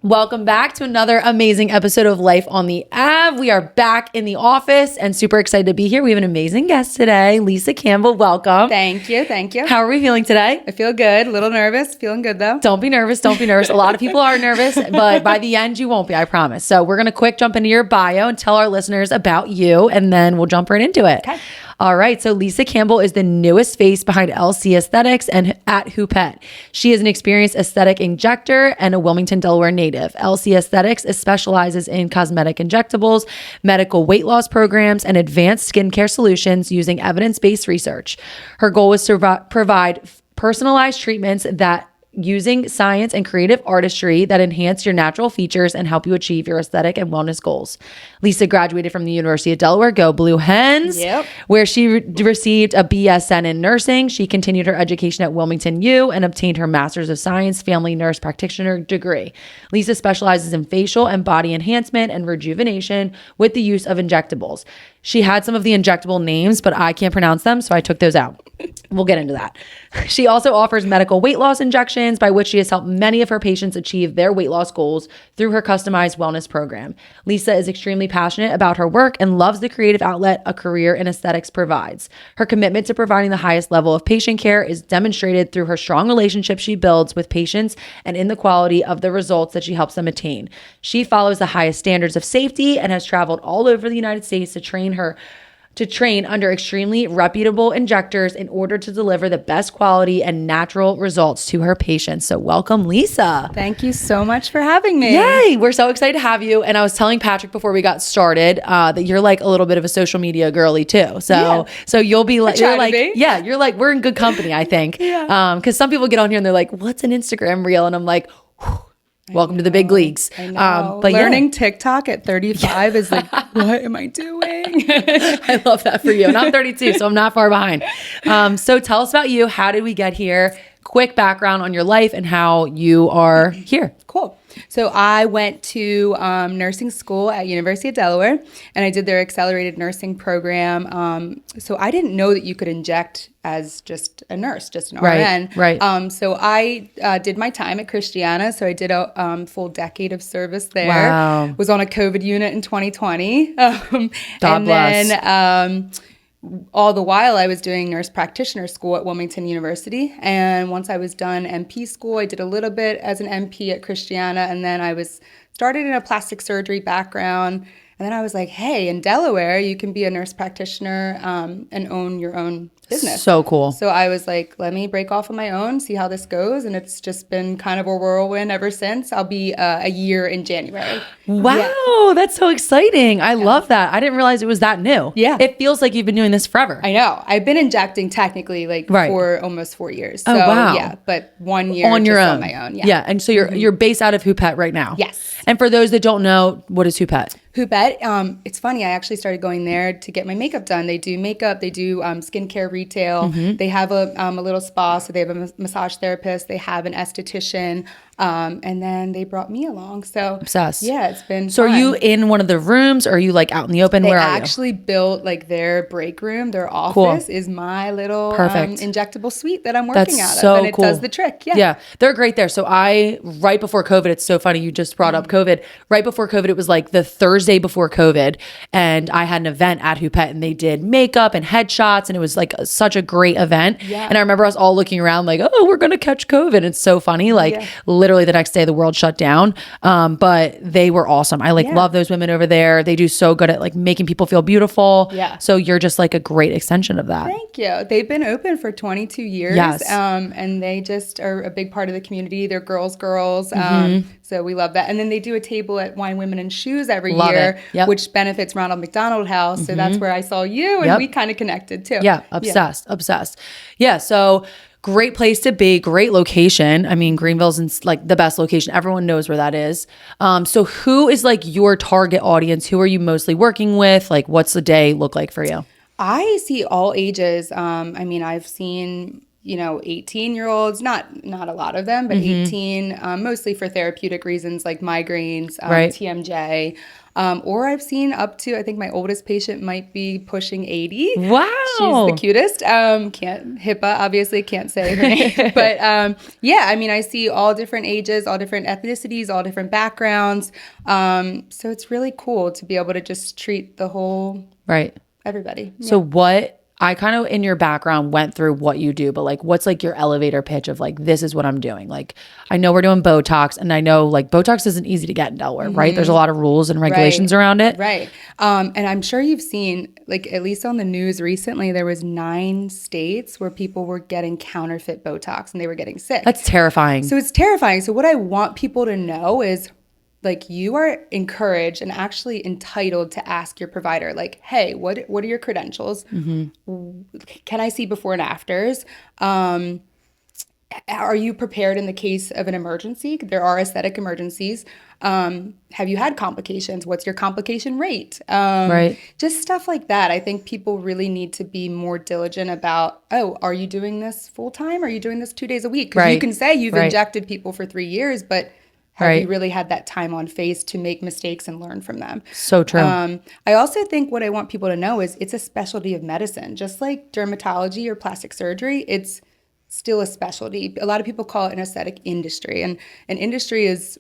Welcome back to another amazing episode of Life on the Ave. We are back in the office and super excited to be here. We have an amazing guest today, Lisa Campbell. Welcome. Thank you. How are we feeling today? I feel good. A little nervous. Feeling good though. Don't be nervous. A lot of people are nervous, but by the end you won't be, I promise. So we're going to quick jump into your bio and tell our listeners about you, and then we'll jump right into it. Okay. All right. So Lisa Campbell is the newest face behind LC Aesthetics and at Hoopet. She is an experienced aesthetic injector and a Wilmington, Delaware native. LC Aesthetics specializes in cosmetic injectables, medical weight loss programs, and advanced skincare solutions using evidence-based research. Her goal is to provide personalized treatments that using science and creative artistry that enhance your natural features and help you achieve your aesthetic and wellness goals. Lisa graduated from the University of Delaware, go Blue Hens, where she received a BSN in nursing. She continued her education at Wilmington U and obtained her Master's of Science Family Nurse Practitioner degree. Lisa specializes in facial and body enhancement and rejuvenation with the use of injectables. She had some of the injectable names, but I can't pronounce them, so I took those out. We'll get into that. She also offers medical weight loss injections, by which she has helped many of her patients achieve their weight loss goals through her customized wellness program. Lisa is extremely passionate about her work and loves the creative outlet a career in aesthetics provides. Her commitment to providing the highest level of patient care is demonstrated through her strong relationships she builds with patients and in the quality of the results that she helps them attain. She follows the highest standards of safety and has traveled all over the United States to train under extremely reputable injectors in order to deliver the best quality and natural results to her patients. So welcome, Lisa. Thank you so much for having me. Yay. We're so excited to have you. And I was telling Patrick before we got started that you're like a little bit of a social media girly too. So you'll be like, you're like, we're in good company, I think. Because some people get on here and they're like, what's an Instagram reel? And I'm like, welcome to the big leagues. I know. But learning TikTok at 35 is like, what am I doing? I love that for you. And I'm 32, so I'm not far behind. So tell us about you. How did we get here? Quick background on your life and how you are here. Cool. So I went to nursing school at University of Delaware, and I did their accelerated nursing program. So I didn't know that you could inject as just a nurse, just an RN. Right. So I did my time at Christiana. So I did a full decade of service there. Wow. Was on a COVID unit in 2020. God bless. Then all the while I was doing nurse practitioner school at Wilmington University. And once I was done MP school, I did a little bit as an MP at Christiana. And then I started in a plastic surgery background. And then I was like, hey, in Delaware, you can be a nurse practitioner and own your own business. So cool. So I was like, let me break off on my own, see how this goes. And it's just been kind of a whirlwind ever since. I'll be a year in January. Wow, that's so exciting. I love that. I didn't realize it was that new. Yeah. It feels like you've been doing this forever. I know. I've been injecting technically for almost 4 years. So, wow. Yeah, but 1 year on your own. On my own. Yeah. Yeah. And so you're based out of Hoopet right now. Yes. And for those that don't know, what is Hoopet? Hoopet, it's funny. I actually started going there to get my makeup done. They do makeup. They do skincare retail. Mm-hmm. They have a little spa. So they have a massage therapist. They have an esthetician. And then they brought me along. So obsessed. Yeah, it's been So fun. Are you in one of the rooms or are you like out in the open? Where are you? They actually built like their break room. Their office is my little injectable suite that I'm working out of. And it does the trick. Yeah. Yeah. They're great there. So right before COVID, it's so funny. You just brought up COVID. Right before COVID, it was like the Thursday before COVID. And I had an event at Hoopet and they did makeup and headshots. And it was like such a great event. Yeah. And I remember us all looking around like, oh, we're going to catch COVID. It's so funny. Like literally the next day the world shut down. But they were awesome. I love those women over there. They do so good at like making people feel beautiful. Yeah. So you're just like a great extension of that. Thank you. They've been open for 22 years. Yes. And they just are a big part of the community. They're girls. So we love that. And then they do a table at Wine, Women, and Shoes every year, which benefits Ronald McDonald House. So that's where I saw you and we kind of connected too. Yeah. Obsessed. Yeah. So great place to be, great location. I mean, Greenville's like the best location. Everyone knows where that is. So who is like your target audience? Who are you mostly working with? Like what's the day look like for you? I see all ages. I mean, I've seen 18-year-olds, not a lot of them, but 18, mostly for therapeutic reasons like migraines, Right. TMJ. Or I've seen up to, I think my oldest patient might be pushing 80. Wow. She's the cutest. HIPAA obviously can't say her name. But yeah, I mean, I see all different ages, all different ethnicities, all different backgrounds. So it's really cool to be able to just treat the whole, Right. everybody. So what, I kind of in your background went through what you do, but like what's like your elevator pitch of like, this is what I'm doing? Like, I know we're doing Botox, and I know like Botox isn't easy to get in Delaware, right? There's a lot of rules and regulations around it. Right. And I'm sure you've seen, like, at least on the news recently, there was 9 states where people were getting counterfeit Botox and they were getting sick. That's terrifying. So it's terrifying. So what I want people to know is, like, you are encouraged and actually entitled to ask your provider, like, hey, what are your credentials? Can I see before and afters? Are you prepared in the case of an emergency? There are aesthetic emergencies. Have you had complications? What's your complication rate? Right. Just stuff like that. I think people really need to be more diligent about, are you doing this full time? Are you doing this 2 days a week? Because you can say you've injected people for 3 years, but have you really had that time on face to make mistakes and learn from them? So true. I also think what I want people to know is it's a specialty of medicine. Just like dermatology or plastic surgery, it's still a specialty. A lot of people call it an aesthetic industry. And an industry is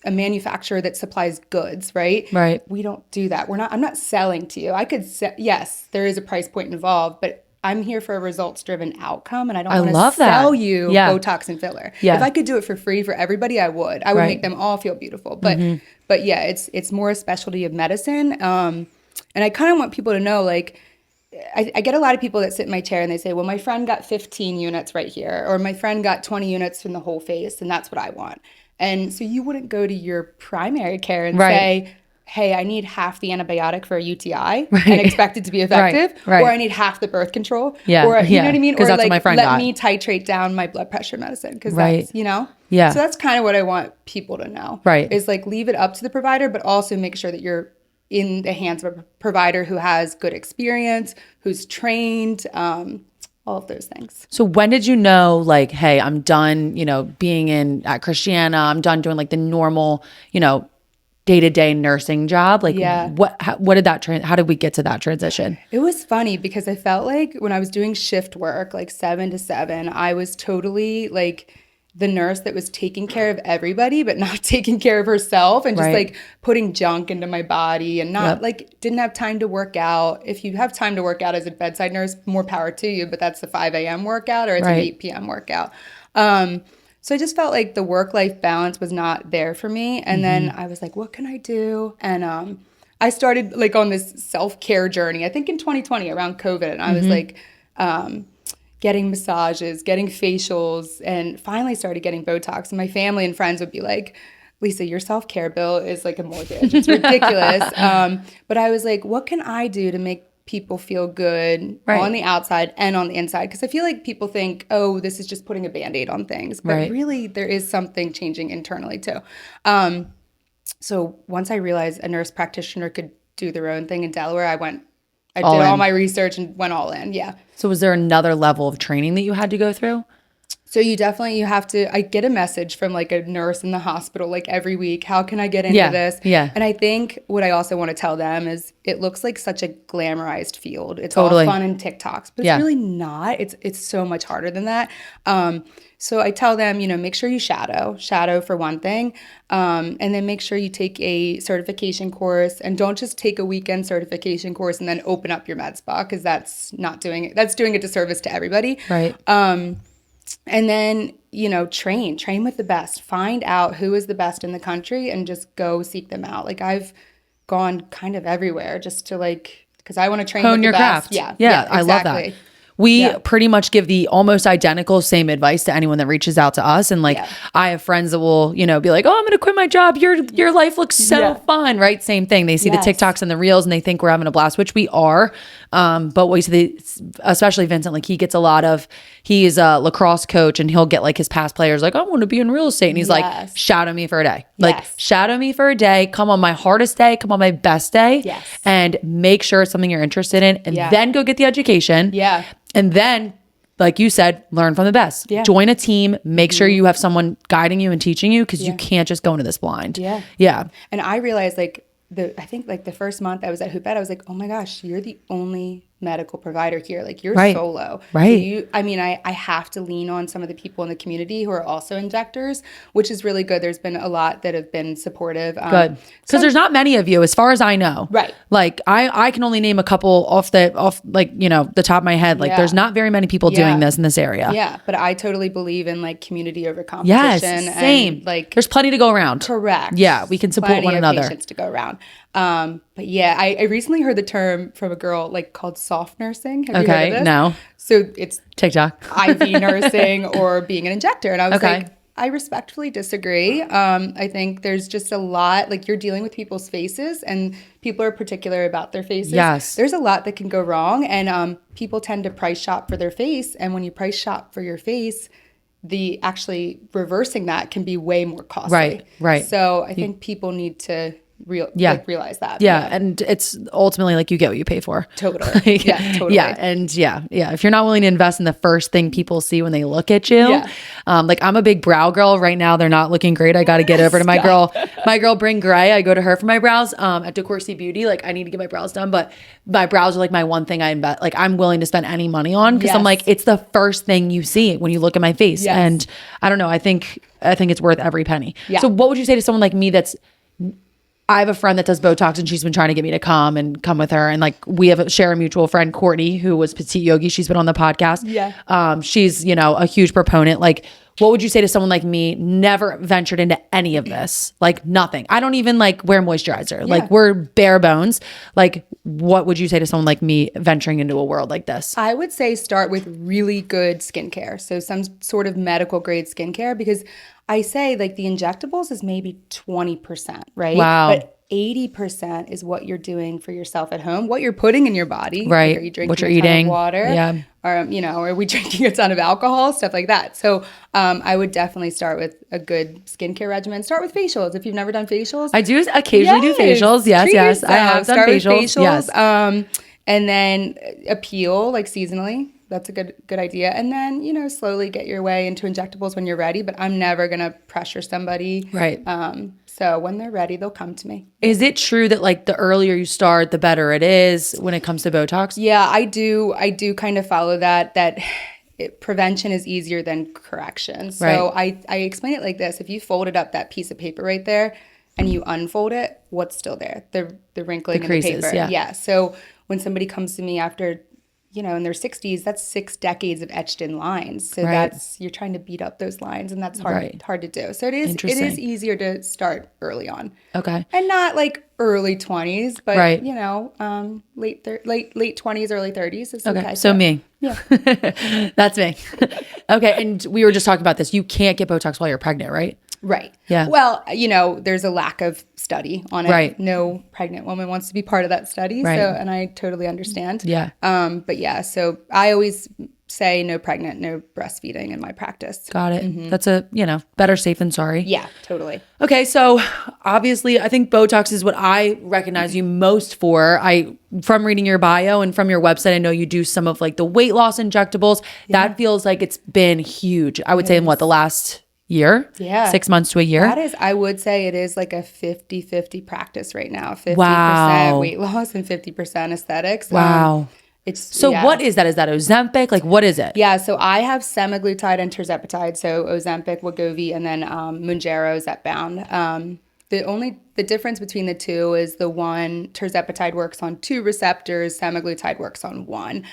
a manufacturer that supplies goods, right? Right. We don't do that. I'm not selling to you. I could say, yes, there is a price point involved, but I'm here for a results-driven outcome, and I don't want to sell you Botox and filler. If I could do it for free for everybody, I would. I would make them all feel beautiful. But but yeah, it's more a specialty of medicine. And I kind of want people to know, like, I get a lot of people that sit in my chair and they say, well, my friend got 15 units right here, or my friend got 20 units in the whole face, and that's what I want. And so you wouldn't go to your primary care and say, hey, I need half the antibiotic for a UTI and expect it to be effective, or I need half the birth control, or you know what I mean? Or that's like, what my friend let got. me titrate down my blood pressure medicine, because that's, So that's kind of what I want people to know, is like, leave it up to the provider, but also make sure that you're in the hands of a provider who has good experience, who's trained, all of those things. So when did you know, like, hey, I'm done, being at Christiana, I'm done doing like the normal, day-to-day nursing job? Like, what did that how did we get to that transition? It was funny because I felt like when I was doing shift work, like 7 to 7, I was totally like the nurse that was taking care of everybody, but not taking care of herself, and just like putting junk into my body, and not like, didn't have time to work out. If you have time to work out as a bedside nurse, more power to you, but that's the 5 a.m. workout, or it's an 8 p.m. workout. So I just felt like the work-life balance was not there for me. And then I was like, what can I do? And I started like on this self-care journey, I think in 2020 around COVID. And I was like getting massages, getting facials, and finally started getting Botox. And my family and friends would be like, Lisa, your self-care bill is like a mortgage. It's ridiculous. But I was like, what can I do to make people feel good on the outside and on the inside? Because I feel like people think, oh, this is just putting a Band-Aid on things. But really, there is something changing internally too. So once I realized a nurse practitioner could do their own thing in Delaware, I did all my research and went all in. Yeah. So was there another level of training that you had to go through? So you have to, I get a message from like a nurse in the hospital like every week. How can I get into this? Yeah. And I think what I also want to tell them is it looks like such a glamorized field. It's all fun and TikToks, but it's really not. It's so much harder than that. So I tell them, make sure you shadow for one thing. And then make sure you take a certification course, and don't just take a weekend certification course and then open up your med spa, because that's not doing it. That's doing a disservice to everybody. Right. And then, train with the best. Find out who is the best in the country and just go seek them out. Like, I've gone kind of everywhere just to because I want to train with the best. Yeah, exactly. I love that. We pretty much give the almost identical same advice to anyone that reaches out to us. And I have friends that will, be like, oh, I'm going to quit my job. Your life looks so fun, right? Same thing. They see the TikToks and the reels and they think we're having a blast, which we are. But especially Vincent, like he's a lacrosse coach, and he'll get like his past players like, I want to be in real estate. And he's like, shadow me for a day. Like, shadow me for a day. Come on my hardest day. Come on my best day. And make sure it's something you're interested in, and then go get the education. And then like you said, learn from the best. Yeah. Join a team. Make sure you have someone guiding you and teaching you, because you can't just go into this blind. Yeah. Yeah. And I realized I think the first month I was at Hoopet, I was like, oh my gosh, you're the only medical provider here. Like you're solo. Right. So I have to lean on some of the people in the community who are also injectors, which is really good. There's been a lot that have been supportive. Good. Because there's not many of you, as far as I know. Right. Like I can only name a couple off like, you know, the top of my head. Like there's not very many people doing this in this area. Yeah. But I totally believe in like community over competition. Yes, same. And, like there's plenty to go around. Correct. Yeah. We can support plenty one of another. Patients to go around. But yeah, I recently heard the term from a girl like called soft nursing. Have you heard of this? No. So it's TikTok. IV nursing or being an injector. And I was Okay. like, I respectfully disagree. I think there's just a lot, like you're dealing with people's faces and people are particular about their faces. Yes. There's a lot that can go wrong and people tend to price shop for their face. And when you price shop for your face, the actually reversing that can be way more costly. Right. So I think people need to realize that. Yeah. And it's ultimately like you get what you pay for. Totally. Yeah, totally. Yeah. And yeah. If you're not willing to invest in the first thing people see when they look at you, like I'm a big brow girl right now. They're not looking great. I got to get over to my girl, Bring Gray. I go to her for my brows at DeCourcy Beauty. Like I need to get my brows done, but my brows are like my one thing I invest. Like I'm willing to spend any money on because I'm like, it's the first thing you see when you look at my face. Yes. And I don't know. I think it's worth every penny. Yeah. So what would you say to someone like me I have a friend that does Botox and she's been trying to get me to come with her. And like we share a mutual friend, Courtney, who was Petite Yogi. She's been on the podcast. Yeah. She's, a huge proponent. Like, what would you say to someone like me, never ventured into any of this? Like nothing. I don't even like wear moisturizer. Yeah. Like we're bare bones. Like what would you say to someone like me venturing into a world like this? I would say start with really good skincare. So some sort of medical grade skincare, because I say like the injectables is maybe 20%, right? Wow. But 80% is what you're doing for yourself at home, what you're putting in your body. Right. Like, are you drinking what you're a ton eating. of water? Yeah. Or, are we drinking a ton of alcohol? Stuff like that. So I would definitely start with a good skincare regimen. Start with facials. If you've never done facials. I do occasionally do facials. Yes. I have done facials. With facials. Yes. And then appeal like seasonally. That's a good idea. And then, slowly get your way into injectables when you're ready. But I'm never going to pressure somebody. Right. So when they're ready, they'll come to me. Is it true that like the earlier you start, the better it is when it comes to Botox? Yeah, I do kind of follow that prevention is easier than correction. So I explain it like this. If you folded up that piece of paper right there and you unfold it, what's still there? The wrinkling in the paper. Yeah. So when somebody comes to me after in their 60s, that's 6 decades of etched in lines. So you're trying to beat up those lines, and that's hard to do. So it is easier to start early on. Okay. And not like early 20s, but late 20s, early 30s is okay. So me. Yeah. That's me. Okay. And we were just talking about this. You can't get Botox while you're pregnant, right? Right. Yeah. Well, there's a lack of study on it. Right. No pregnant woman wants to be part of that study. Right. So, and I totally understand. Yeah. But yeah, so I always say no pregnant, no breastfeeding in my practice. Got it. Mm-hmm. That's better safe than sorry. Yeah, totally. Okay. So obviously I think Botox is what I recognize you most for. From reading your bio and from your website, I know you do some of like the weight loss injectables. Yeah. That feels like it's been huge. I would say in the last year? Yeah. 6 months to a year? I would say it is like a 50-50 practice right now. 50% weight loss and 50% aesthetics. Wow. What is that? Is that Ozempic? Like, what is it? Yeah, so I have semaglutide and tirzepatide. So Ozempic, Wegovy, and then Mounjaro, Zepbound. The difference between the two is the one, tirzepatide works on 2 receptors, semaglutide works on 1.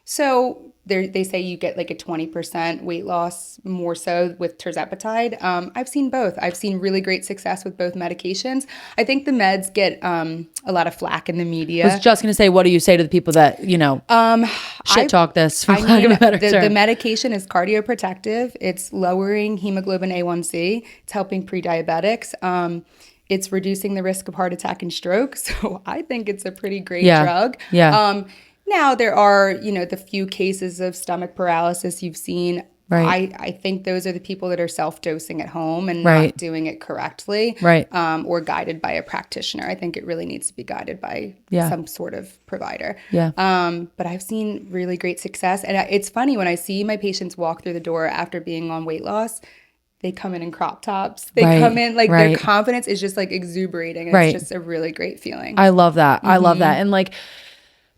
So they say you get like a 20% weight loss more so with tirzepatide. I've seen both. I've seen really great success with both medications. I think the meds get a lot of flack in the media. I was just going to say, what do you say to the people that, shit talk this, for lack of a better term? The medication is cardioprotective. It's lowering hemoglobin A1C. It's helping pre-diabetics. It's reducing the risk of heart attack and stroke. So I think it's a pretty great drug. Yeah. Now there are, the few cases of stomach paralysis you've seen. Right. I think those are the people that are self-dosing at home and Right. not doing it correctly, Right. or guided by a practitioner. I think it really needs to be guided by Yeah. some sort of provider. Yeah. But I've seen really great success. And it's funny when I see my patients walk through the door after being on weight loss, they come in crop tops. They Right. come in like Right. their confidence is just like exuberating. And Right. it's just a really great feeling. I love that. I love that. And like,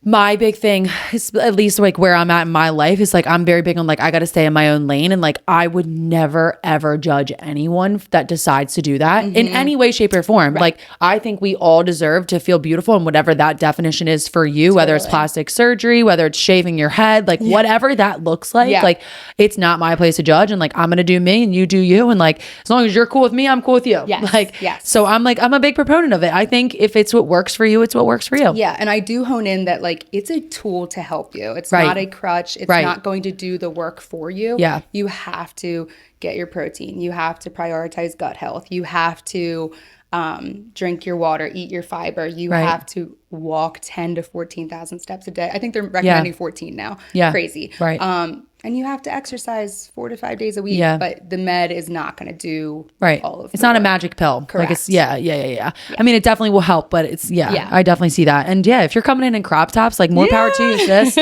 my big thing is, at least like where I'm at in my life, is like I'm very big on like I got to stay in my own lane, and like I would never ever judge anyone that decides to do that in any way, shape, or form. Like I think we all deserve to feel beautiful, and whatever that definition is for you, whether it's plastic surgery, whether it's shaving your head, like whatever that looks like, like it's not my place to judge. And like I'm gonna do me, and you do you, and like as long as you're cool with me, I'm cool with you. Yes. Like Yes. so I'm a big proponent of it. I think if it's what works for you, it's what works for you. Yeah, and I do hone in that like it's a tool to help you. It's Right. not a crutch. It's Right. not going to do the work for you. Yeah. You have to get your protein. You have to prioritize gut health. You have to drink your water, eat your fiber. You Right. have to walk 10 to 14,000 steps a day. I think they're recommending 14 now. Yeah. Crazy. Right. And you have to exercise 4 to 5 days a week. Yeah. But the med is not going to do Right. all of it's the not a work. magic pill. Correct. Like it's yeah. I mean, it definitely will help, but it's Yeah. I definitely see that. And yeah, if you're coming in crop tops, like more power to you, sis.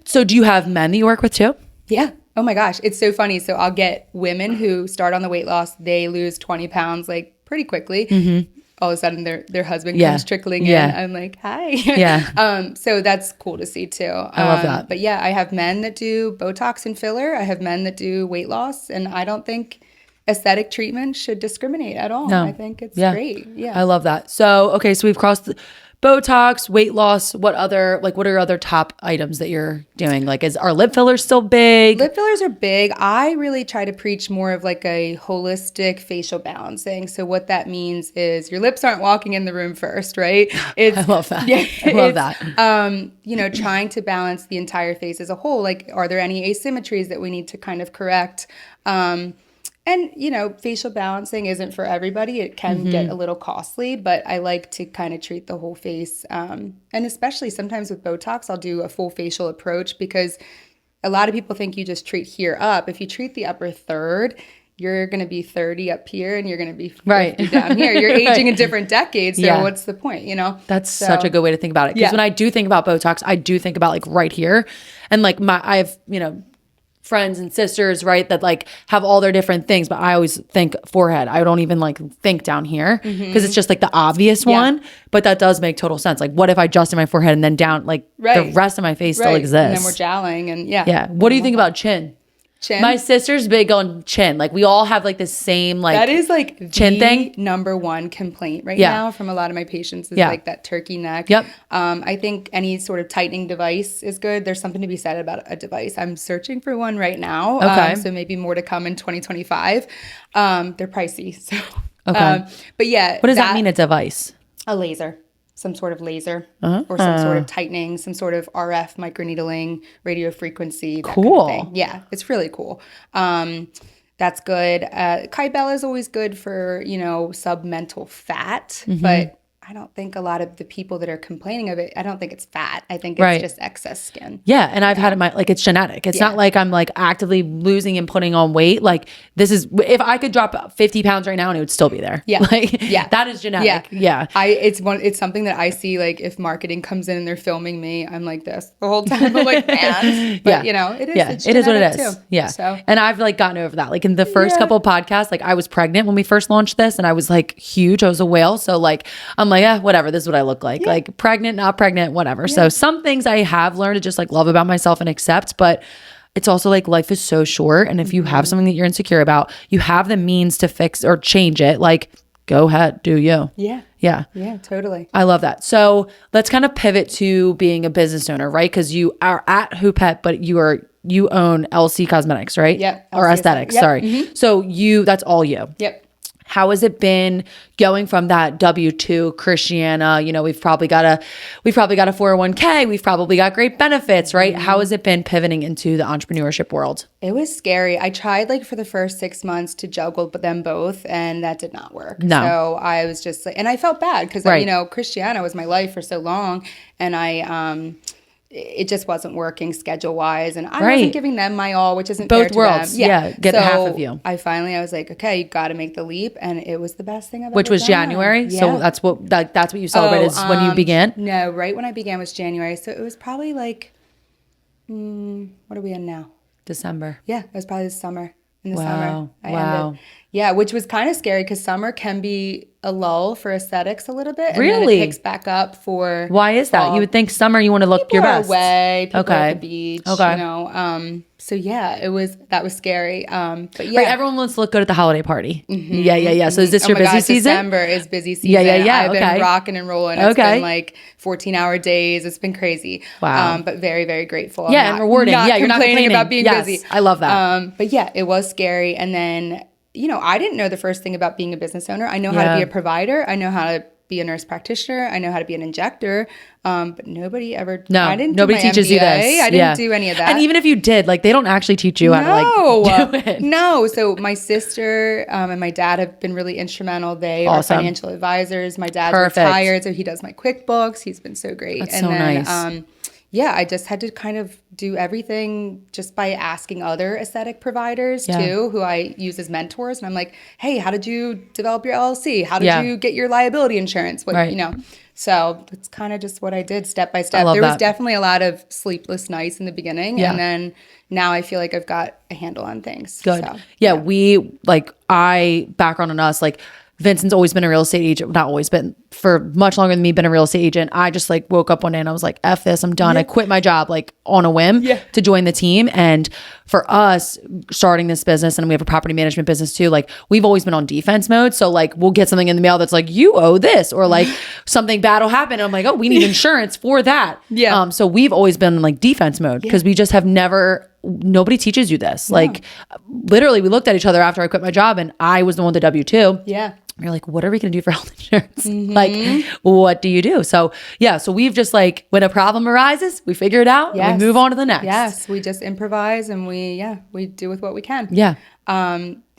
So do you have men that you work with too? Yeah. Oh my gosh. It's so funny. So I'll get women who start on the weight loss. They lose 20 pounds like pretty quickly. All of a sudden their husband Yeah. comes trickling Yeah. in. I'm like, hi. Yeah. So that's cool to see too. I love that. But yeah, I have men that do Botox and filler. I have men that do weight loss. And I don't think aesthetic treatment should discriminate at all. No. I think it's Yeah. great. Yeah. I love that. So, okay, so we've crossed the Botox, weight loss. What are your other top items that you're doing? Like, are lip fillers still big? Lip fillers are big. I really try to preach more of like a holistic facial balancing. So what that means is your lips aren't walking in the room first, right? I love that. Yeah, I love that. Trying to balance the entire face as a whole. Like, are there any asymmetries that we need to kind of correct? And, facial balancing isn't for everybody. It can get a little costly, but I like to kind of treat the whole face. And especially sometimes with Botox, I'll do a full facial approach because a lot of people think you just treat here up. If you treat the upper third, you're going to be 30 up here and you're going to be 50 down here. You're aging in different decades. So what's the point, That's such a good way to think about it. Because when I do think about Botox, I do think about like right here. And like I have, friends and sisters, right, that like have all their different things, but I always think forehead. I don't even like think down here because it's just like the obvious one, but that does make total sense. Like what if I just in my forehead and then down, like the rest of my face still exists. And then we're jowling and Yeah. What do you think about chin? Chin? My sister's big on chin. Like we all have like the same like that is like chin the thing. number one complaint right now from a lot of my patients is like that turkey neck. Yep. I think any sort of tightening device is good. There's something to be said about a device. I'm searching for one right now. Okay. So maybe more to come in 2025. They're pricey. So Okay. But yeah. What does that mean, a device? A laser. Some sort of laser or some sort of tightening, some sort of RF microneedling, radio frequency. That Cool. kind of thing. Yeah, it's really cool. That's good. Campbell is always good for, submental fat, but I don't think a lot of the people that are complaining of it, I don't think it's fat. I think it's just excess skin. Yeah. And I've had it, it's genetic. It's not like I'm like actively losing and putting on weight. Like this is, if I could drop 50 pounds right now and it would still be there. Yeah. That is genetic. Yeah. It's something that I see, like if marketing comes in and they're filming me, I'm like this the whole time. I'm like, man, but it is. Yeah. It's it is what it is. too. Yeah. So. And I've like gotten over that. Like in the first couple of podcasts, like I was pregnant when we first launched this and I was like huge. I was a whale. So like, I'm like, whatever. This is what I look like. Like pregnant, not pregnant, whatever. So some things I have learned to just like love about myself and accept, but it's also like life is so short. And if you have something that you're insecure about, you have the means to fix or change it. Like go ahead, do you. Yeah. Yeah. Yeah, totally. I love that. So let's kind of pivot to being a business owner, right? Because you are at Hoopet, but you own LC Cosmetics, right? Yep. Or LC aesthetics, Yep. sorry. So that's all you. Yep. How has it been going from that W-2 Christiana? We've probably got a 401k. We've probably got great benefits, right? How has it been pivoting into the entrepreneurship world? It was scary. I tried like for the first 6 months to juggle them both, and that did not work. No. So I was just like, and I felt bad because Right. Christiana was my life for so long, and I it just wasn't working schedule wise, and I Right. wasn't giving them my all, which isn't fair Both to worlds. them. Yeah. Get so half of you. I was like, okay, you got to make the leap, and it was the best thing I've Which ever was done. January. Yeah. So that's what you celebrated is when you began. No, right when I began was January. So it was probably like, what are we in now? December. Yeah, it was probably the summer. In the Wow. summer, I Wow. ended. Yeah, which was kind of scary because summer can be a lull for aesthetics a little bit, and Really? then it picks back up for. Why is that? fall. You would think summer you want to look People your are best. away. People are Okay. at the beach. Okay. You know. So yeah, that was scary. But yeah. Right, everyone wants to look good at the holiday party. Yeah. So is this Oh your my busy God, season? December is busy season. Yeah. I've Okay. been rocking and rolling. It's Okay. been like 14-hour days. It's been crazy. Wow. But very, very grateful. Yeah, I'm and rewarding. Not Yeah, you're not complaining about being Yes, busy. I love that. But yeah, it was scary. And then, I didn't know the first thing about being a business owner. I know how to be a provider. I know how to be a nurse practitioner. I know how to be an injector. But nobody ever. No, I didn't. nobody do my teaches MBA. you this. I didn't do any of that. And even if you did, like they don't actually teach you how to like do it. No. So my sister and my dad have been really instrumental. They Awesome. are financial advisors. My dad's Perfect. retired, so he does my QuickBooks. He's been so great. That's and so then, nice. Yeah, I just had to kind of do everything just by asking other aesthetic providers too, who I use as mentors. And I'm like, hey, how did you develop your LLC? How did you get your liability insurance? What, So it's kind of just what I did step by step. There was definitely a lot of sleepless nights in the beginning. Yeah. And then now I feel like I've got a handle on things. Good. So, Yeah, background on us, like Vincent's always been a real estate agent, not always, but for much longer than me, been a real estate agent. I just like woke up one day and I was like, F this, I'm done. I quit my job like on a whim to join the team. And for us starting this business, and we have a property management business too, like we've always been on defense mode. So like we'll get something in the mail that's like, you owe this, or like something bad will happen. And I'm like, oh, we need insurance for that. Yeah. So we've always been in like defense mode because we just have nobody teaches you this. Like literally we looked at each other after I quit my job and I was the one with the W-2. Yeah. We're like, what are we going to do for health insurance? Like, what do you do? So yeah, so we've just like, when a problem arises, we figure it out and we move on to the next. Yes, we just improvise and we do with what we can. Yeah.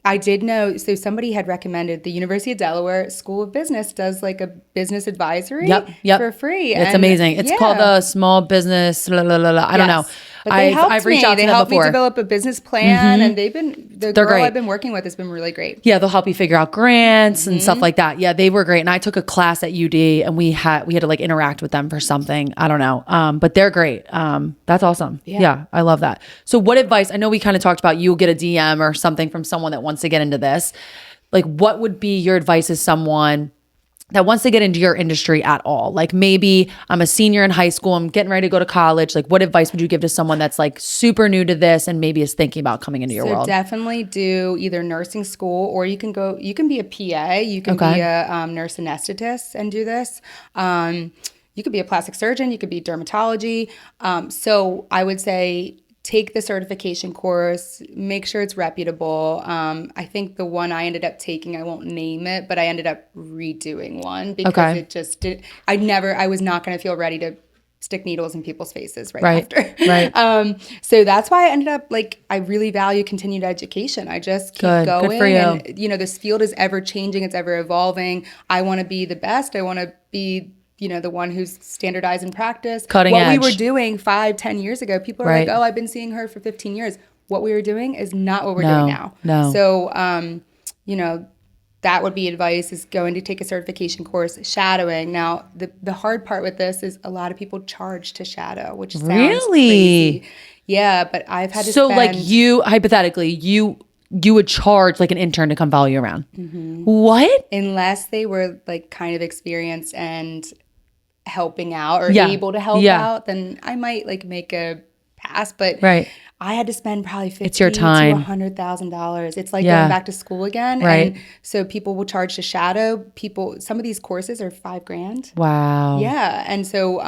I did know, so somebody had recommended the University of Delaware School of Business does like a business advisory for free. It's amazing. It's called the Small Business, I don't know. But I've reached out to they them helped before. me develop a business plan, and they're girl great. I've been working with has been really great. Yeah, they'll help you figure out grants and stuff like that. Yeah, they were great. And I took a class at UD and we had to like interact with them for something. I don't know. But they're great. That's awesome. Yeah, I love that. So what advice, I know we kind of talked about you'll get a DM or something from someone that wants to get into this. Like what would be your advice as someone that wants to get into your industry at all? Like maybe I'm a senior in high school, I'm getting ready to go to college. Like what advice would you give to someone that's like super new to this and maybe is thinking about coming into your world? Definitely do either nursing school or you can be a PA, you can be a nurse anesthetist and do this. You could be a plastic surgeon, you could be dermatology. So I would say take the certification course, make sure it's reputable. I think the one I ended up taking, I won't name it, but I ended up redoing one because it just did. I was not going to feel ready to stick needles in people's faces right after. Right. So that's why I ended up I really value continued education. I just keep going. Good for you. And, this field is ever changing. It's ever evolving. I want to be the best. I want to be the one who's standardized in practice. Cutting edge. What we were doing 5-10 years ago, people are like, oh, I've been seeing her for 15 years. What we were doing is not what we're doing now. No. So, that would be advice, is going to take a certification course, shadowing. Now, the hard part with this is a lot of people charge to shadow, which sounds crazy. Yeah, but I've had to So like you, hypothetically, you would charge like an intern to come follow you around. What? Unless they were like kind of experienced and helping out or able to help out, then I might like make a pass. But I had to spend probably $50,000 to $100,000. It's like going back to school again. Right. And so people will charge to shadow people. Some of these courses are $5,000. Wow. Yeah. And so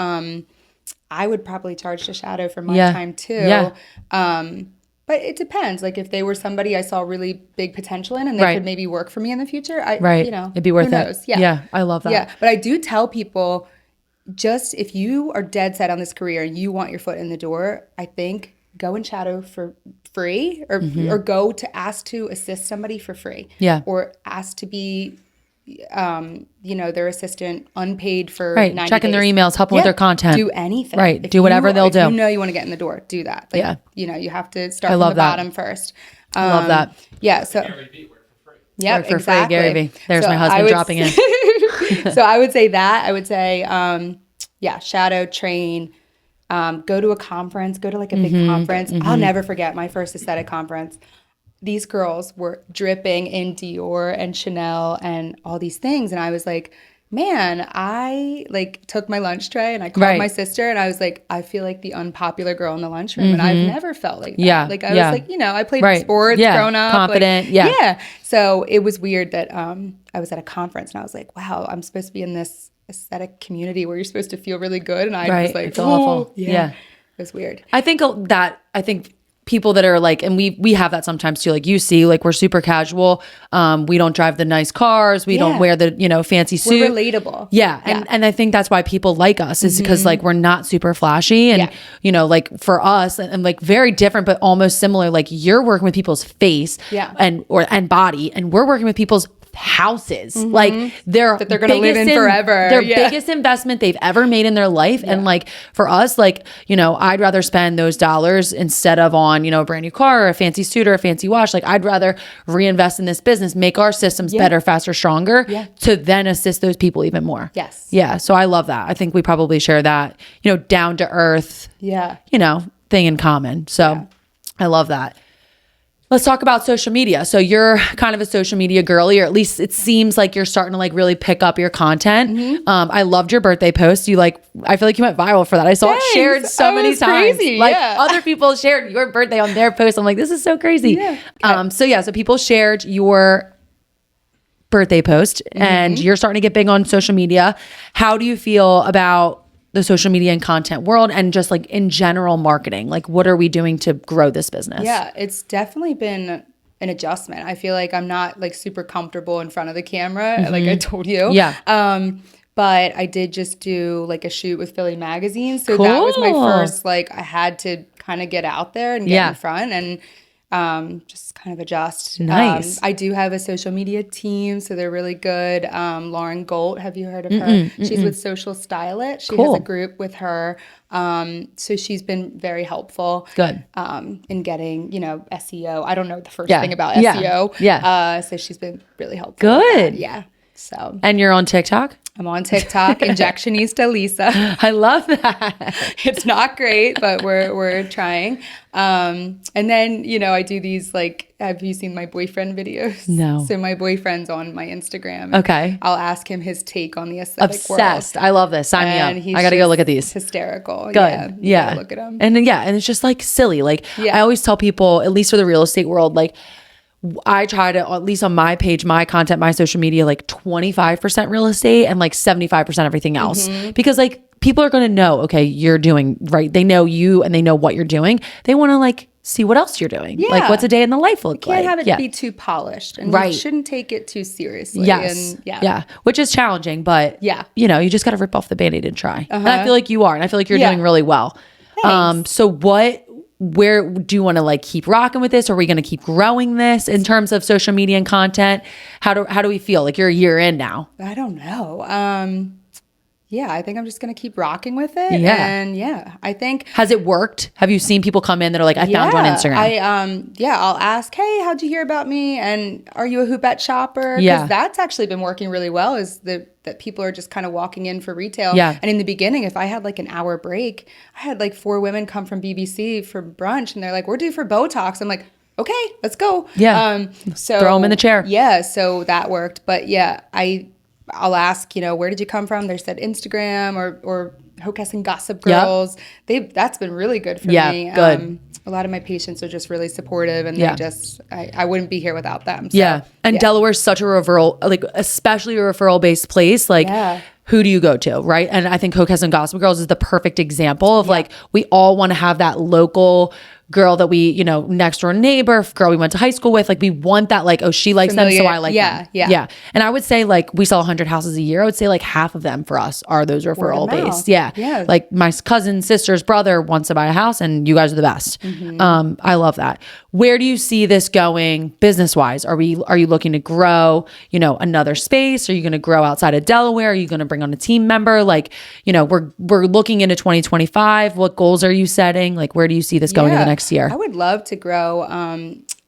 I would probably charge to shadow for my time too. Yeah. But it depends. Like if they were somebody I saw really big potential in and they could maybe work for me in the future, it'd be worth it. Yeah, I love that. Yeah, but I do tell people, just if you are dead set on this career and you want your foot in the door, I think go and shadow for free or go to ask to assist somebody for free. Yeah. Or ask to be their assistant unpaid for Right. 90 Checking days. their emails, helping with their content. Do anything. Right. If Do whatever they'll do. If you know you want to get in the door, do that. Like, Yeah. you have to start I from love the that. bottom first. I love that. Yeah. So, yeah, Work for exactly. free, Gary Vee. There's So my husband dropping in. So I would say that. I would say, shadow train, go to a conference, go to like a big conference. I'll never forget my first aesthetic conference. These girls were dripping in Dior and Chanel and all these things. And I was like, man, I like took my lunch tray and I called my sister and I was like, I feel like the unpopular girl in the lunchroom. And I've never felt like that. Yeah. Like I was like, I played sports growing up. Confident. Like, yeah. So it was weird that I was at a conference and I was like, wow, I'm supposed to be in this aesthetic community where you're supposed to feel really good. And I was like, it's awful. Yeah. It was weird. I think people that are like, and we have that sometimes too, like you see, like we're super casual. We don't drive the nice cars. We don't wear the, fancy suit. We're relatable. Yeah. And I think that's why people like us is because like we're not super flashy and, like for us and like very different, but almost similar. Like you're working with people's face and body and we're working with people's houses. Like they're going to live in forever. Their biggest investment they've ever made in their life. And like for us, like, I'd rather spend those dollars instead of on, a brand new car or a fancy suit or a fancy watch. Like I'd rather reinvest in this business, make our systems better, faster, stronger to then assist those people even more. Yes. Yeah. So I love that. I think we probably share that, down to earth, thing in common. So I love that. Let's talk about social media. So you're kind of a social media girly, or at least it seems like you're starting to like really pick up your content. I loved your birthday post. I feel like you went viral for that. I saw it shared so many times. Crazy. Like other people shared your birthday on their post. I'm like, this is so crazy. So people shared your birthday post and you're starting to get big on social media. How do you feel about the social media and content world and just like in general marketing? Like what are we doing to grow this business? Yeah, it's definitely been an adjustment. I feel like I'm not like super comfortable in front of the camera, like I told you. Yeah. But I did just do like a shoot with Philly Magazine. So that was my first, like I had to kind of get out there and get in front and just kind of adjust. Nice. I do have a social media team, so they're really good. Lauren Golt, have you heard of her? She's with Social Style It. She has a group with her. So she's been very helpful. Good. In getting, SEO. I don't know the first thing about SEO. So she's been really helpful. Good. Yeah. So. And you're on TikTok? I'm on TikTok, Injectionista Lisa. I love that. It's not great, but we're trying. And then, I do these like, have you seen my boyfriend videos? No. So my boyfriend's on my Instagram. Okay. I'll ask him his take on the aesthetic Obsessed. world. I love this. Sign me up. I got to go look at these. Hysterical. Good. Yeah. Look at him. And then, and it's just like silly. Like I always tell people, at least for the real estate world, like I try to, at least on my page, my content, my social media, like 25% real estate and like 75% everything else. Because like people are going to know, okay, you're doing right. They know you and they know what you're doing. They want to like see what else you're doing. Yeah. Like what's a day in the life look like? You can't have it be too polished and you shouldn't take it too seriously. Yes. And, which is challenging, but you just got to rip off the Band-Aid and try. And I feel like you are. And I feel like you're doing really well. Thanks. So where do you want to like keep rocking with this? Or are we going to keep growing this in terms of social media and content? How do we feel? Like you're a year in now. I don't know. I think I'm just going to keep rocking with it. Yeah. And I think. Has it worked? Have you seen people come in that are like, I found you on Instagram? I'll ask, hey, how'd you hear about me? And are you a hoopette shopper? Because that's actually been working really well is that people are just kind of walking in for retail. Yeah. And in the beginning, if I had like an hour break, I had like 4 women come from BBC for brunch and they're like, we're due for Botox. I'm like, okay, let's go. Yeah. So throw them in the chair. Yeah. So that worked. But I'll ask, where did you come from? They said Instagram or Hocus and Gossip Girls. That's been really good for me. Good. A lot of my patients are just really supportive and I wouldn't be here without them. So, And Delaware's such a referral, like especially a referral based place. Like who do you go to? Right. And I think Hocus and Gossip Girls is the perfect example of like, we all want to have that local girl that we, next door neighbor, girl we went to high school with. Like we want that, like, oh, she likes them, so I like them. Yeah. And I would say like we sell 100 houses a year. I would say like half of them for us are those referral based. Yeah. Like my cousin, sister's brother wants to buy a house and you guys are the best. I love that. Where do you see this going business wise? Are you looking to grow, another space? Are you going to grow outside of Delaware? Are you going to bring on a team member? Like, we're looking into 2025. What goals are you setting? Like, where do you see this going in the next year? I would love to grow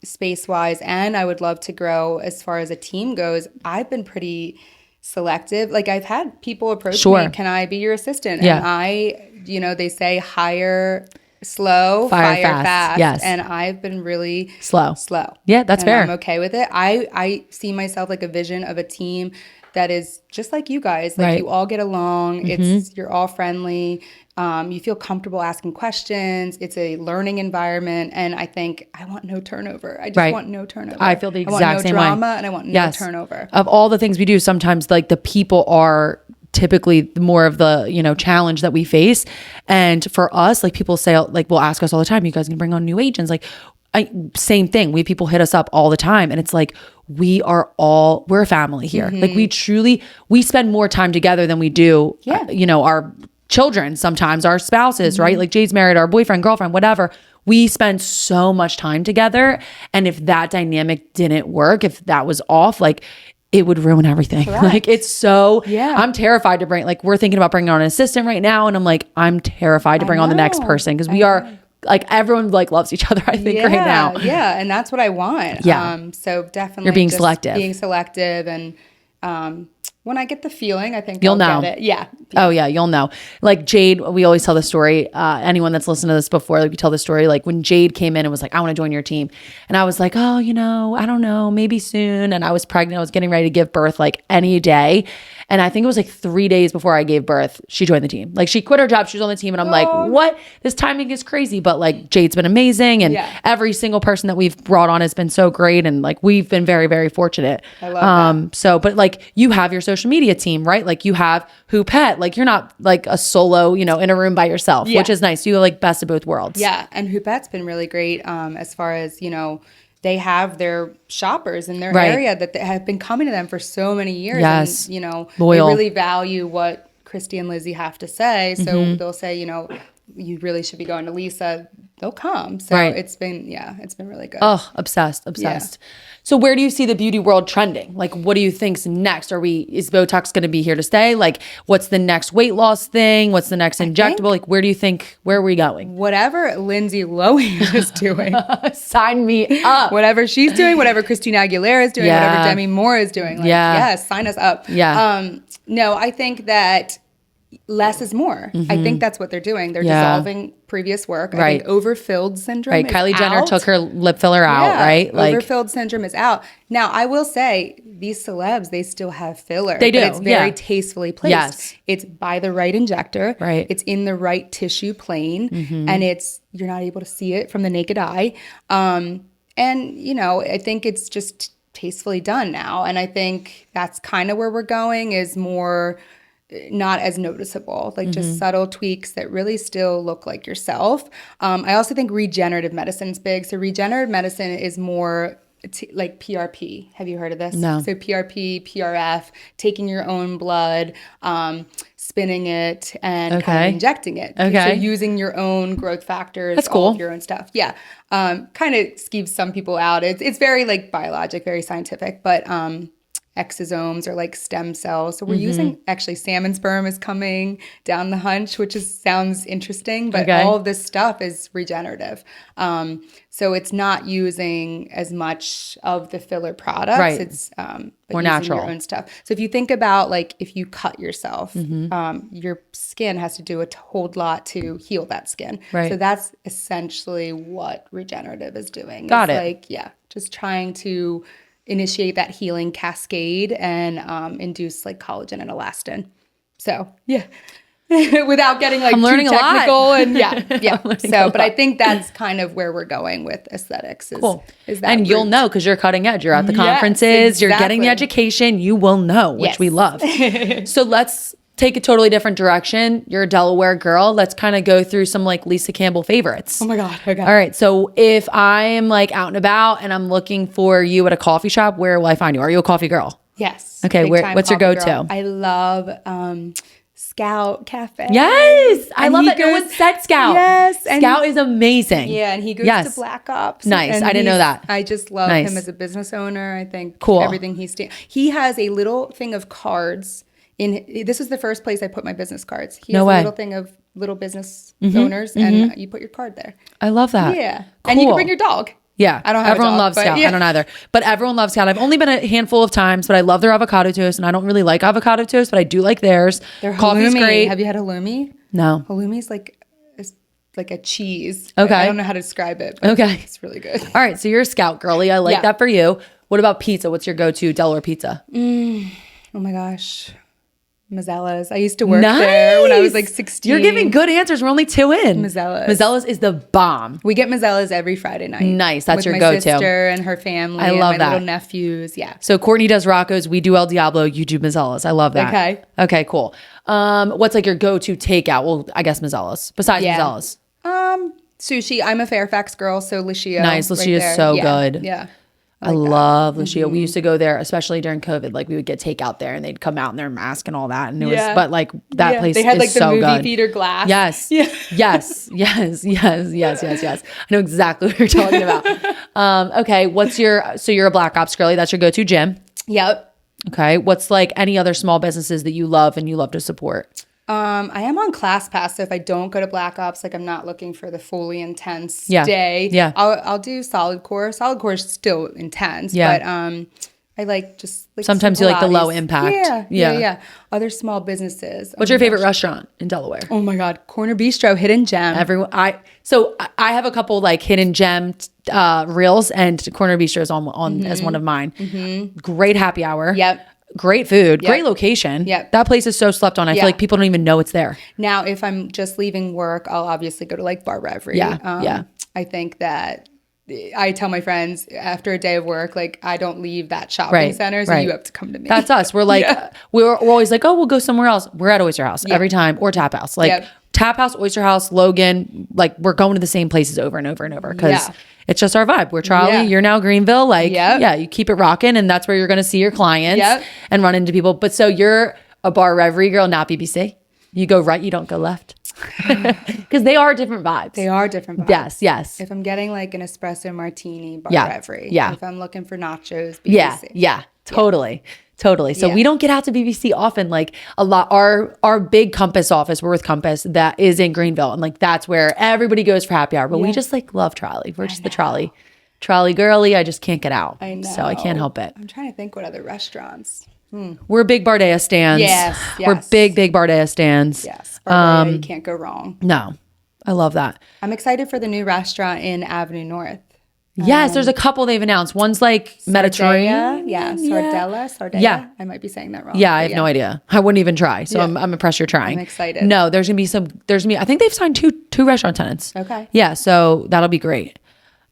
space wise, and I would love to grow as far as a team goes. I've been pretty selective. Like I've had people approach me, can I be your assistant? And they say hire slow, fire fast. Yes. And I've been really slow. Yeah, that's and fair. I'm okay with it. I see myself like a vision of a team that is just like you guys. Like you all get along. You're all friendly. You feel comfortable asking questions. It's a learning environment. And I think I want no turnover. I just want no turnover. I feel the exact same way. I want no drama and I want no turnover. Of all the things we do, sometimes like the people are typically more of the, challenge that we face. And for us, like people say, like, will ask us all the time, you guys can bring on new agents. Like same thing. We have people hit us up all the time. And it's like, we're a family here. Like we spend more time together than we do, our children, sometimes our spouses, right? Like Jade's married, our boyfriend, girlfriend, whatever. We spend so much time together. And if that dynamic didn't work, if that was off, like it would ruin everything. Correct. Like it's so, I'm terrified to bring, like we're thinking about bringing on an assistant right now. And I'm like, I'm terrified to bring on the next person. Cause we are like, everyone like loves each other, I think right now. Yeah. And that's what I want. Yeah. So definitely you're being selective. Being selective. And when I get the feeling, I think you'll I'll know. Get it. Yeah. Oh yeah, you'll know. Like Jade, we always tell the story. Anyone that's listened to this before, like we tell the story. Like when Jade came in and was like, "I want to join your team," and I was like, "Oh, I don't know, maybe soon." And I was pregnant. I was getting ready to give birth like any day. And I think it was like 3 days before I gave birth, she joined the team. Like she quit her job, she was on the team, and I'm like, "What? This timing is crazy." But like Jade's been amazing, and every single person that we've brought on has been so great, and like we've been very, very fortunate. I love that. So, but like you have your social media team, right? Like you have Who Pet. Like you're not like a solo, in a room by yourself, which is nice. You have like best of both worlds. Yeah, and Who Pet's been really great as far as they have their shoppers in their area that have been coming to them for so many years. Yes. And, loyal. They really value what Christy and Lizzie have to say. So they'll say, you really should be going to Lisa. They'll come. So it's been really good. Oh, obsessed. Yeah. So where do you see the beauty world trending? Like, what do you think's next? Is Botox going to be here to stay? Like, what's the next weight loss thing? What's the next injectable? Like, where are we going? Whatever Lindsay Lohan is doing. Sign me up. Whatever she's doing, whatever Christina Aguilera is doing, whatever Demi Moore is doing. Like, yes, sign us up. Yeah. No, I think that less is more. I think that's what they're doing. They're dissolving previous work. I think overfilled syndrome is Kylie out. Jenner took her lip filler out, right? Like overfilled syndrome is out. Now, I will say these celebs, they still have filler. They do. But it's very tastefully placed. Yes. It's by the right injector. Right. It's in the right tissue plane. And you're not able to see it from the naked eye. And, I think it's just tastefully done now. And I think that's kind of where we're going, is more not as noticeable, like just subtle tweaks that really still look like yourself. I also think regenerative medicine is big. So regenerative medicine is more like PRP. Have you heard of this? No. So PRP, PRF, taking your own blood, spinning it, and kind of injecting it. Okay. So using your own growth factors, that's cool. All of your own stuff. Yeah. Kind of skeeves some people out. It's very like biologic, very scientific, but exosomes or like stem cells. So we're using, actually salmon sperm is coming down the hunch, which sounds interesting, but all of this stuff is regenerative. So it's not using as much of the filler products. Right. It's more natural. Your own stuff. So if you think about like if you cut yourself, your skin has to do a whole lot to heal that skin. Right. So that's essentially what regenerative is doing. Got it. Like, just trying to initiate that healing cascade and induce like collagen and elastin. So without getting like too technical and So, but I think that's kind of where we're going with aesthetics. Is that and you'll know because you're cutting edge. You're at the conferences. You're getting the education. You will know, which we love. So let's take a totally different direction. You're a Delaware girl. Let's kind of go through some like Lisa Campbell favorites. Oh my God. Okay. All right. So if I'm like out and about and I'm looking for you at a coffee shop, where will I find you? Are you a coffee girl? Yes. Okay. What's your coffee go-to? girl. I love Scout Cafe. Yes. I love that. No goes- one said Scout. Yes. And Scout is amazing. yeah, and he goes Yes. to Black Ops. Nice. And I didn't know that. I just love Nice. him as a business owner. I think Cool. everything he has a little thing of cards. This is the first place I put my business cards. He has No way. a little thing of little business owners, and you put your card there. I love that. Yeah, and you Cool. can bring your dog. Yeah. I don't have Everyone a dog, loves but Scout. yeah. I don't either. But everyone loves Scout. I've only been a handful of times, but I love their avocado toast, and I don't really like avocado toast, but I do like theirs. Their Coffee's halloumi. great. Have you had halloumi? No. Halloumi's like a cheese. Okay. I don't know how to describe it. But Okay. it's really good. All right. So you're a Scout girly. I like Yeah. that for you. What about pizza? What's your go-to Delaware pizza? Oh my gosh. Mazzella's. I used to work there when I was like 16. You're giving good answers. We're only 2 in. Mazzella's. Mazzella's is the bomb. We get Mazzella's every Friday night. Nice. That's with your my go-to. sister and her family. I love and that. my little nephews. Yeah. So Courtney does Rocco's. We do El Diablo. You do Mazzella's. I love that. Okay. Okay, cool. What's like your go-to takeout? Well, I guess Mazzella's. Besides Yeah. Mazzella's. Sushi. I'm a Fairfax girl, so Lucia. Nice. right Lucia is there. so Yeah. good. Yeah. I love Lucia. We used to go there, especially during COVID. Like we would get takeout there, and they'd come out in their mask and all that. And it was, Yeah. but like that place They had is like the so movie good. theater glass. Yes. Yeah. Yes. Yes. I know exactly what you're talking about. Okay. So you're a Black Ops girly. That's your go-to gym. Yep. Okay. What's like any other small businesses that you love and you love to support? I am on ClassPass, so if I don't go to Black Ops, like I'm not looking for the fully intense Yeah. day. Yeah. I'll do Solid Core. Solid Core is still intense, Yeah. but I like just like Sometimes some you like the low Pilates. impact. Yeah. Other small businesses. What's your favorite restaurant in Delaware? Oh my God, Corner Bistro, hidden gem. I have a couple like hidden gem reels, and Corner Bistro is on as one of mine. Great happy hour. Yep. Great food. Yep. Great location. Yep. That place is so slept on. I feel Yeah. like people don't even know it's there. Now, if I'm just leaving work, I'll obviously go to like Bar Reverie. Yeah. I think that I tell my friends after a day of work, like I don't leave that shopping Right, center, so right. you have to come to me. That's us. We're like, we're always like, oh, we'll go somewhere else. We're at Oyster House every time, or Tap House. Like Yep. Tap House, Oyster House, Logan. Like we're going to the same places over and over and over because Yeah. it's just our vibe. We're Charlie. Yeah. You're now Greenville. Like, Yep. yeah, you keep it rocking, and that's where you're going to see your clients Yep. and run into people. But so you're a Bar Reverie girl, not BBC. You go right, you don't go left, because they are different vibes. They are different vibes. Yes. If I'm getting like an espresso martini, Bar Yeah. Reverie. Yeah. If I'm looking for nachos, BBC. Yeah, totally. So Yeah. we don't get out to BBC often. Like a lot, our big Compass office, we're with Compass, that is in Greenville, and like that's where everybody goes for happy hour. But we just like love trolley. We're just the trolley girly. I just can't get out. I know. So I can't help it. I'm trying to think what other restaurants. We're big Bardea stands. Yes, We're yes. big Bardea stands. Yes. Barbara, you can't go wrong. No, I love that. I'm excited for the new restaurant in Avenue North. Yes, there's a couple they've announced. One's like Mediterranean. Yeah. Sardella. Yeah. I might be saying that wrong. Yeah, I but have no idea. I wouldn't even try. So Yeah. I'm impressed you're trying. I'm excited. No, there's gonna be I think they've signed two restaurant tenants. Okay. Yeah, so that'll be great.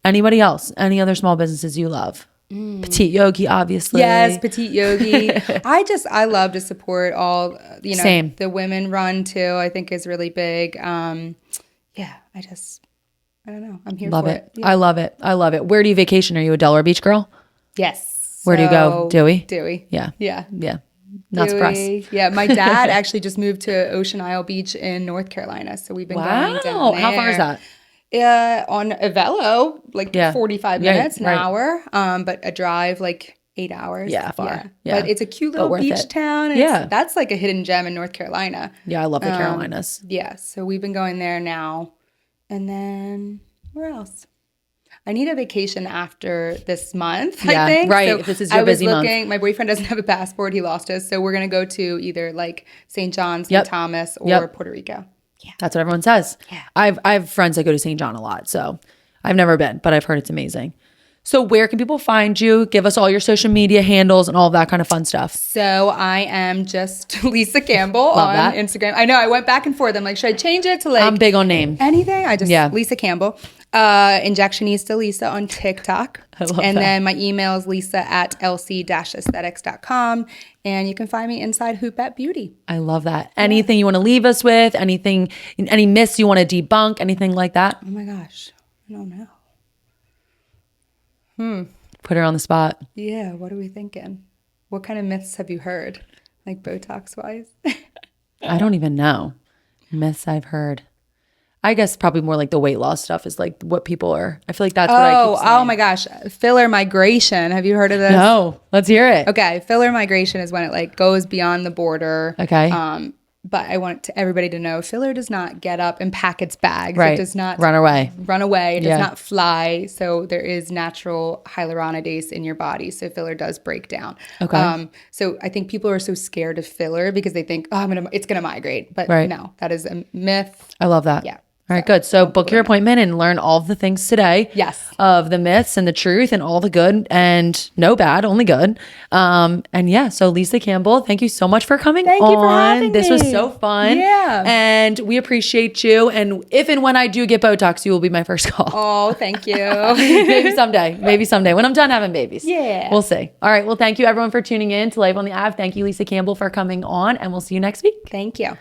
Anybody else? Any other small businesses you love? Petite Yogi, obviously. Yes, Petite Yogi. I love to support all, Same. the women run too, I think is really big. I don't know. I'm here Love for it. it. Yeah. I love it. Where do you vacation? Are you a Delaware Beach girl? Yes. Where do you go? Dewey? Dewey. Yeah. Yeah. Not surprised. Dewey. Yeah, my dad actually just moved to Ocean Isle Beach in North Carolina, so we've been going down there. How far is that? On a velo, like Yeah. 45 Yeah, minutes, an right. hour. But a drive, like 8 hours. Yeah, far. Yeah. But it's a cute But little worth beach it. town. And Yeah. that's like a hidden gem in North Carolina. Yeah, I love the Carolinas. Yeah, so we've been going there now. And then where else? I need a vacation after this month, Yeah, I think. right, So if this is your I was busy month. looking, my boyfriend doesn't have a passport. He lost his. So we're going to go to either like St. John's, Yep. St. Thomas, or Yep. Puerto Rico. That's what everyone says. Yeah. I have friends that go to St. John a lot, so I've never been, but I've heard it's amazing. So where can people find you? Give us all your social media handles and all of that kind of fun stuff. So I am just Lisa Campbell Love on that. Instagram. I know I went back and forth. I'm like, should I change it to like I'm big on name. anything? I just Yeah. Lisa Campbell. Injectionista Lisa on TikTok. I love and that. then my email is lisa@lc-aesthetics.com. And you can find me inside Hoopette Beauty. I love that. Anything you want to leave us with? Anything, any myths you want to debunk? Anything like that? Oh my gosh. I don't know. Put her on the spot. Yeah, what are we thinking? What kind of myths have you heard? Like Botox wise? I don't even know. Myths I've heard. I guess probably more like the weight loss stuff is like what people are. I feel like that's what I keep saying. Oh my gosh. Filler migration. Have you heard of this? No, let's hear it. Okay. Filler migration is when it like goes beyond the border. Okay. But I want everybody to know filler does not get up and pack its bags. Right. It does not Run away. It does not fly. So there is natural hyaluronidase in your body. So filler does break down. Okay. So I think people are so scared of filler because they think, it's going to migrate. But Right. no, that is a myth. I love that. Yeah. All right, good. So book your appointment and learn all of the things today. Yes. Of the myths and the truth and all the good and no bad, only good. And yeah, so Lisa Campbell, thank you so much for coming on. Thank you for having This was me. so fun. Yeah. And we appreciate you. And if and when I do get Botox, you will be my first call. Oh, thank you. Maybe someday. Maybe someday when I'm done having babies. Yeah. We'll see. All right. Well, thank you everyone for tuning in to Live on the Ave. Thank you, Lisa Campbell, for coming on, and we'll see you next week. Thank you.